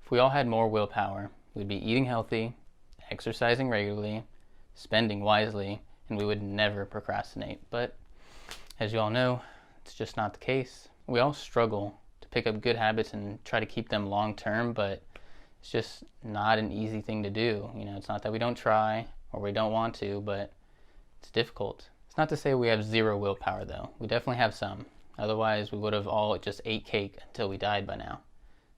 If we all had more willpower, we'd be eating healthy, exercising regularly, spending wisely, and we would never procrastinate. But as you all know, it's just not the case. We all struggle to pick up good habits and try to keep them long term, but it's just not an easy thing to do. It's not that we don't try or we don't want to, but it's difficult. It's not to say we have zero willpower though. We definitely have some. Otherwise, we would have all just ate cake until we died by now.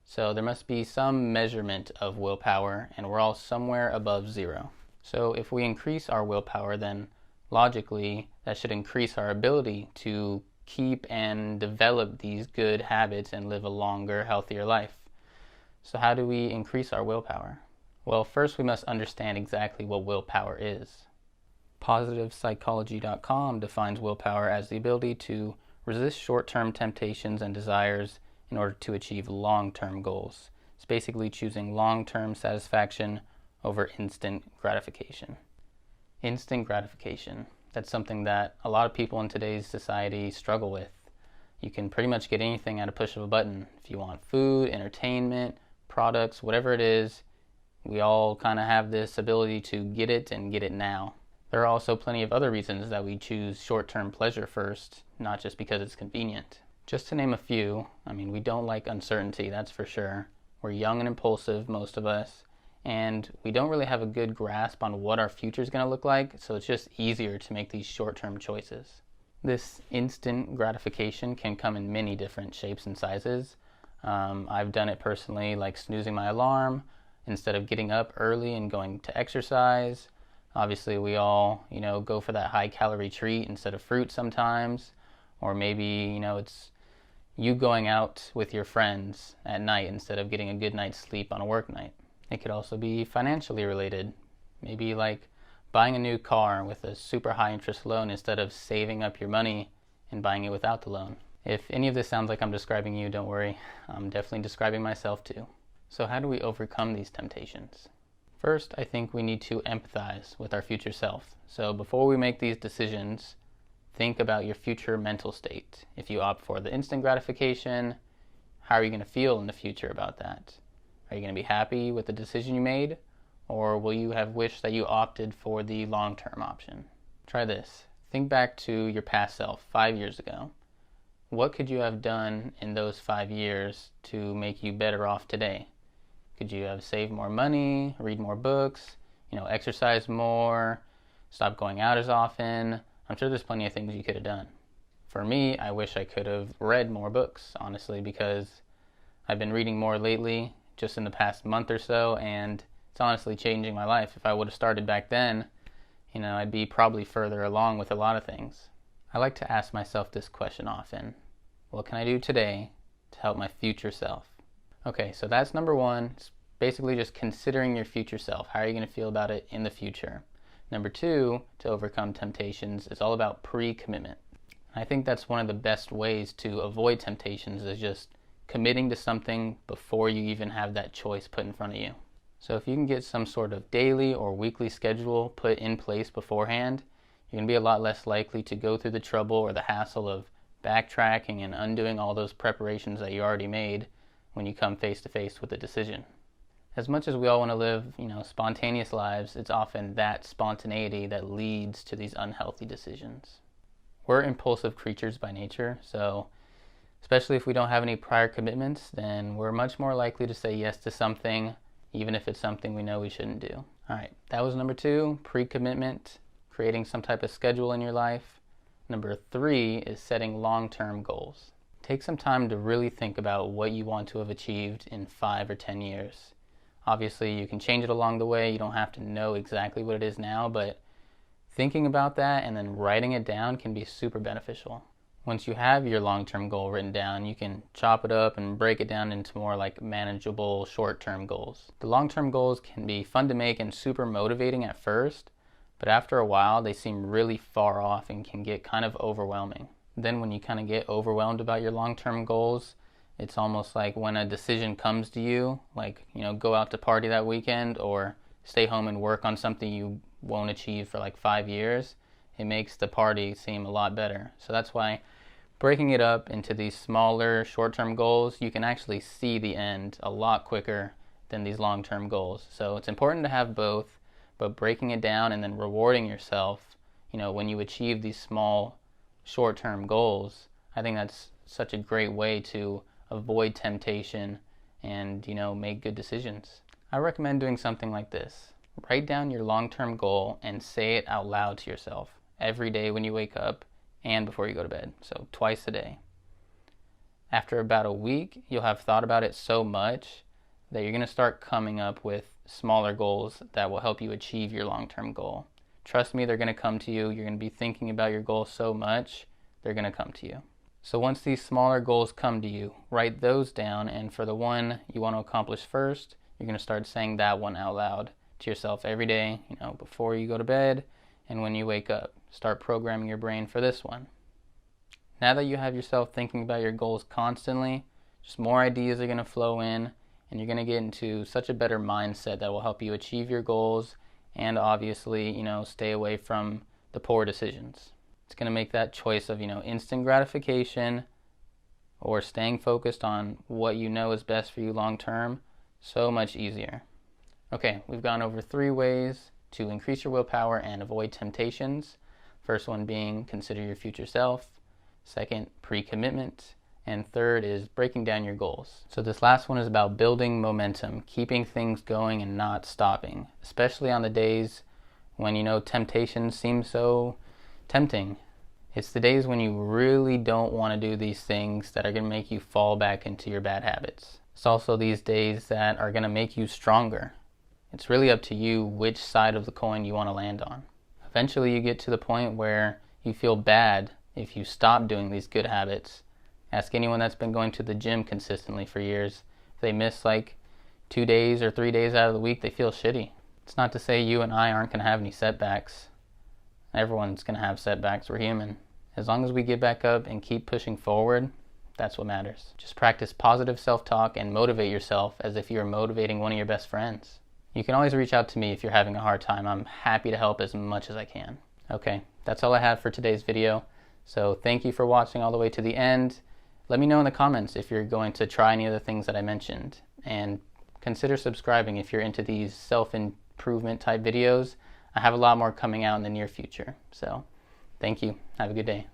So there must be some measurement of willpower, and we're all somewhere above zero. So if we increase our willpower, then logically that should increase our ability to keep and develop these good habits and live a longer, healthier life. So how do we increase our willpower? Well, first we must understand exactly what willpower is. PositivePsychology.com defines willpower as the ability to resist short-term temptations and desires in order to achieve long-term goals. It's basically choosing long-term satisfaction over instant gratification. Instant gratification. That's something that a lot of people in today's society struggle with. You can pretty much get anything at a push of a button. If you want food, entertainment, products, whatever it is, we all kind of have this ability to get it and get it now. There are also plenty of other reasons that we choose short-term pleasure first, not just because it's convenient. Just to name a few, we don't like uncertainty, that's for sure. We're young and impulsive, most of us, and we don't really have a good grasp on what our future is going to look like, so it's just easier to make these short-term choices. This instant gratification can come in many different shapes and sizes. I've done it personally, like snoozing my alarm instead of getting up early and going to exercise. Obviously, we all, go for that high-calorie treat instead of fruit sometimes, or maybe, it's you going out with your friends at night instead of getting a good night's sleep on a work night. It could also be financially related. Maybe like buying a new car with a super high interest loan instead of saving up your money and buying it without the loan. If any of this sounds like I'm describing you, don't worry. I'm definitely describing myself too. So how do we overcome these temptations? First, I think we need to empathize with our future self. So before we make these decisions, think about your future mental state. If you opt for the instant gratification, how are you going to feel in the future about that? Are you going to be happy with the decision you made? Or will you have wished that you opted for the long-term option? Try this. Think back to your past self 5 years ago. What could you have done in those 5 years to make you better off today? Could you have saved more money, read more books, exercise more, stop going out as often? I'm sure there's plenty of things you could have done. For me, I wish I could have read more books, honestly, because I've been reading more lately, just in the past month or so, and it's honestly changing my life. If I would have started back then, I'd be probably further along with a lot of things. I like to ask myself this question often. What can I do today to help my future self? Okay, so that's number one. It's basically just considering your future self. How are you going to feel about it in the future? Number two, to overcome temptations, is all about pre-commitment. I think that's one of the best ways to avoid temptations is just committing to something before you even have that choice put in front of you. So if you can get some sort of daily or weekly schedule put in place beforehand, you're going to be a lot less likely to go through the trouble or the hassle of backtracking and undoing all those preparations that you already made when you come face to face with a decision. As much as we all want to live, spontaneous lives, it's often that spontaneity that leads to these unhealthy decisions. We're impulsive creatures by nature, so especially if we don't have any prior commitments, then we're much more likely to say yes to something, even if it's something we know we shouldn't do. All right, that was number two, pre-commitment, creating some type of schedule in your life. Number three is setting long-term goals. Take some time to really think about what you want to have achieved in 5 or 10 years. Obviously, you can change it along the way. You don't have to know exactly what it is now, but thinking about that and then writing it down can be super beneficial. Once you have your long-term goal written down, you can chop it up and break it down into more like manageable short-term goals. The long-term goals can be fun to make and super motivating at first, but after a while, they seem really far off and can get kind of overwhelming. Then when you kind of get overwhelmed about your long-term goals, it's almost like when a decision comes to you, like, go out to party that weekend or stay home and work on something you won't achieve for like 5 years, it makes the party seem a lot better. So that's why breaking it up into these smaller short-term goals, you can actually see the end a lot quicker than these long-term goals. So it's important to have both, but breaking it down and then rewarding yourself, when you achieve these small short-term goals, I think that's such a great way to avoid temptation and, make good decisions. I recommend doing something like this. Write down your long-term goal and say it out loud to yourself every day when you wake up and before you go to bed. So twice a day. After about a week, you'll have thought about it so much that you're going to start coming up with smaller goals that will help you achieve your long-term goal. Trust me, they're going to come to you. You're going to be thinking about your goal so much, they're going to come to you. So once these smaller goals come to you, write those down, and for the one you want to accomplish first, you're going to start saying that one out loud to yourself every day, before you go to bed and when you wake up. Start programming your brain for this one. Now that you have yourself thinking about your goals constantly, just more ideas are going to flow in, and you're going to get into such a better mindset that will help you achieve your goals and obviously, stay away from the poor decisions. It's going to make that choice of, instant gratification or staying focused on what you know is best for you long term so much easier. Okay, we've gone over 3 ways to increase your willpower and avoid temptations. First one being consider your future self. Second, pre-commitment. And third is breaking down your goals. So this last one is about building momentum, keeping things going and not stopping, especially on the days when, temptations seem so tempting. It's the days when you really don't want to do these things that are going to make you fall back into your bad habits. It's also these days that are going to make you stronger. It's really up to you which side of the coin you want to land on. Eventually you get to the point where you feel bad if you stop doing these good habits. Ask anyone that's been going to the gym consistently for years. If they miss 2 days or 3 days out of the week, they feel shitty. It's not to say you and I aren't going to have any setbacks. Everyone's going to have setbacks. We're human. As long as we get back up and keep pushing forward, that's what matters. Just practice positive self-talk and motivate yourself as if you're motivating one of your best friends. You can always reach out to me if you're having a hard time. I'm happy to help as much as I can. Okay, that's all I have for today's video. So thank you for watching all the way to the end. Let me know in the comments if you're going to try any of the things that I mentioned. And consider subscribing if you're into these self-improvement type videos. I have a lot more coming out in the near future. So thank you. Have a good day.